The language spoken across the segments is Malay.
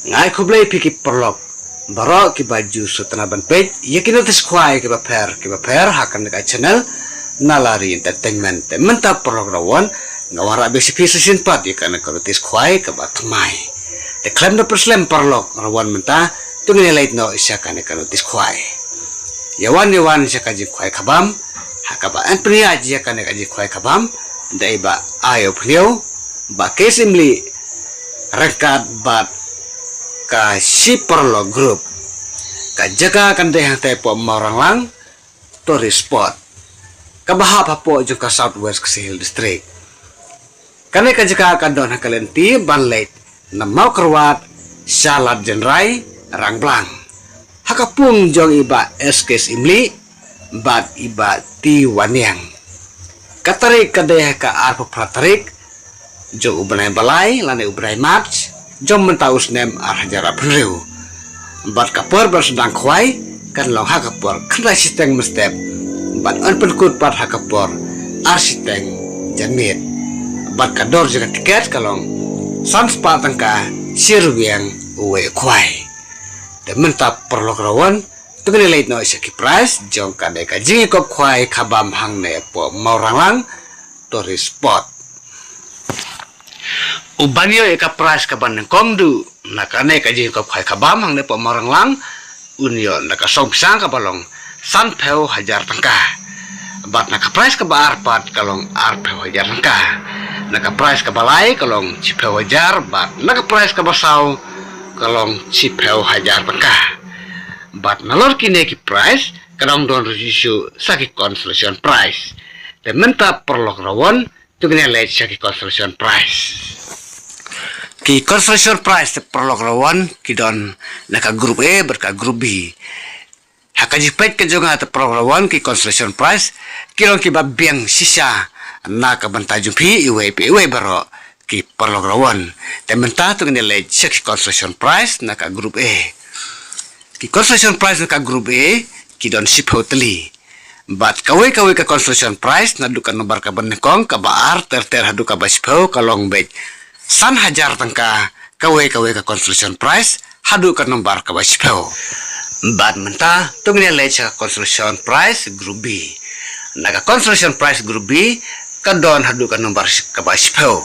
ngai kublai piki perlok barok ki baju sutana ban page yakin otis kwai ki ba per hakan dekat channel nalari entertainment menta perlok rawan ngawara besi pisin pat yakan ka otis kwai ka ba tmai te klaim na perslem perlok rawan menta tungni late no isyakan ka otis kwai yawan isya ka ji kwai kabam hakaba an priya ji yakan ka ji kwai kabam dai ba ayo priyo ba kesimli rekat bat ka si perlo grup ka jaga kan deh te po orang lang tourist spot ka bahapa po jo ka southwest Hill district kane ka jaga kan don hakalenti banlet na mau kerwat salad jenrai rangblang hakapung jong iba eskes imli bat iba ti wanyang katarik ka deh ka arpo pratarik jo ubnai balai lane ubnai march jom mentaus nem arhajara penriu bat kapur bersedang kwai kan long hakapur kena siteng mestep bat on penkut bat hakapur arsiteng jamit bat kador juga tiket kalong sanspa tangka sirwiang uwe kwai dan mentap perlok rawan tunggu late no isaki price jong kadai kajingi kop kwai kabam hang ne po mauranglang tourist spot ubanyo eka price ka ban kong du nakane ka ji ko khai khabam hang ne po marang lang unyo naka som sang ka balong san pheu 1000 tangka bat naka price ka bar pat kalong ar pheu 1000 tangka naka price ka balai kalong chi pheu 1000 bat naka price ka basau kalong chi pheu 1000 tangka bat nalor kine ki price kalong don regisu saki consolation price te menta perlok rawon tugene le saki consolation price ki consolation price perlok lawan kidon naka grup E berka grup B hakaji pet ke jonga te perlok lawan ki consolation price kilong ki babiang sisa naka bantajum pi iwe baro ki perlok lawan tementa tu ngene le check consolation price naka grup E ki consolation price naka grup E kidon sip hoteli bat kawe ka consolation price nadukan nomor ka benekong ka baar ter hadu ka basipau kalong bet san 1000 tangka kawe ka consolation price hadu ka nomor ka basipau bat menta tungni lecha consolation price group B naga consolation price group B kadon hadu ka nomor ka basipau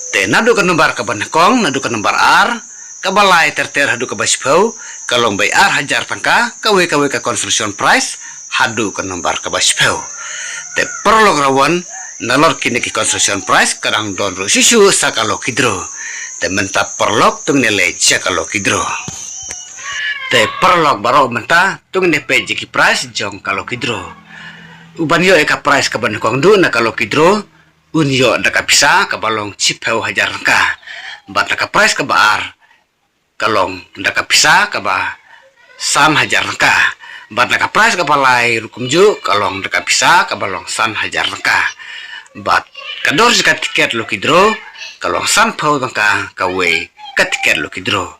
te nadu ka nomor ka banekong nadu ka nomor R ka balai ter hadu ka basipau kalong bay R 1000 tangka kawe ka consolation price hadu ka nomor ka basipau te perlok rawan nalor kini ki construction price kadang don ro sisu sakalo kidro te menta perlok tung nele sakalo kidro te perlok baro menta tung ne peji ki price jong kalo kidro ubanyo eka price ka ban kong du na kalo kidro unyo daka pisa ka balong chipeu 1000 ka bat ka price ka baar kalong daka pisa ka ba san 1000 ka bat ka price ka balai rukumju kalong daka pisa ka balong san 1000 ka bat kador jika tiket lo kidro kalong san pau tangka kawe ka tiket lo kidro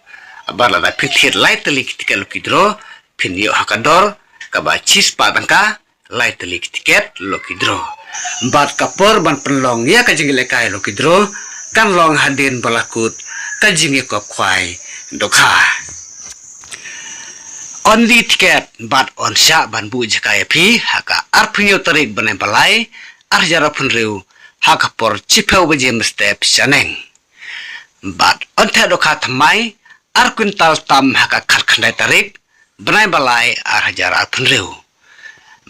abar la pitit light telik tiket lo kidro pinyo hakador ka ba chispa tangka light telik tiket lo kidro bat kapor ban penlong ya ka jingile kai lo kidro kan long hadin balakut ka jingi kop kwai dokha on the tiket bat on sha ban bu jika pi haka arpinyo tarik banai balai arjara punriu hakapor chipeu bejim step saneng bat onte doka thamai ar kwintal tam haka kharkhandai tarik banai balai arjara punriu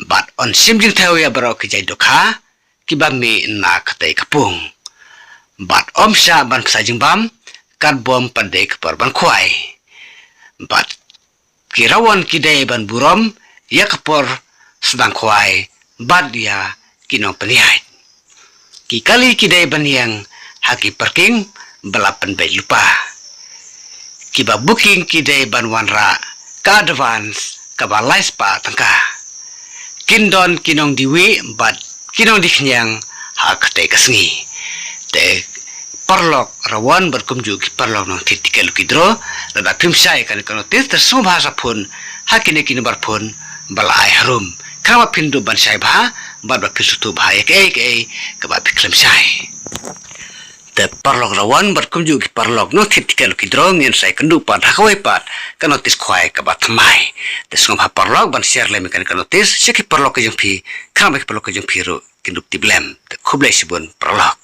bat on simjing theu ya baro ki jai doka kibami na khatai kapung bat omsha ban sajing bam kan bom pandek par ban khwai bat kirawan kidai ban burom yakapor sedang khwai bat dia kinong penihait ki kali kidai baniang haki parking belapan bay lupa kiba booking kidai banwanra ka advance ka balai spa tangka kindon kinong diwi bat kinong diknyang hak te kasngi te parlok rawan berkumju ki parlok nang titikal kidro lada pimsai kan tis tersum bahasa pun hakine kini bar pun balai harum kama pindu bansai bah bat ba pisutu bah ek ke ba piklem sai te parlok rawan bar kumju ki parlok no thit kan ki drong yen sai kandu pan hakoi pat kan notis khwai ka bat mai te sngom ha parlok ban share le mekan kan notis se ki parlok ke jong phi kham ki parlok ke jong phi ro kindup ti blem te khublai sibun parlok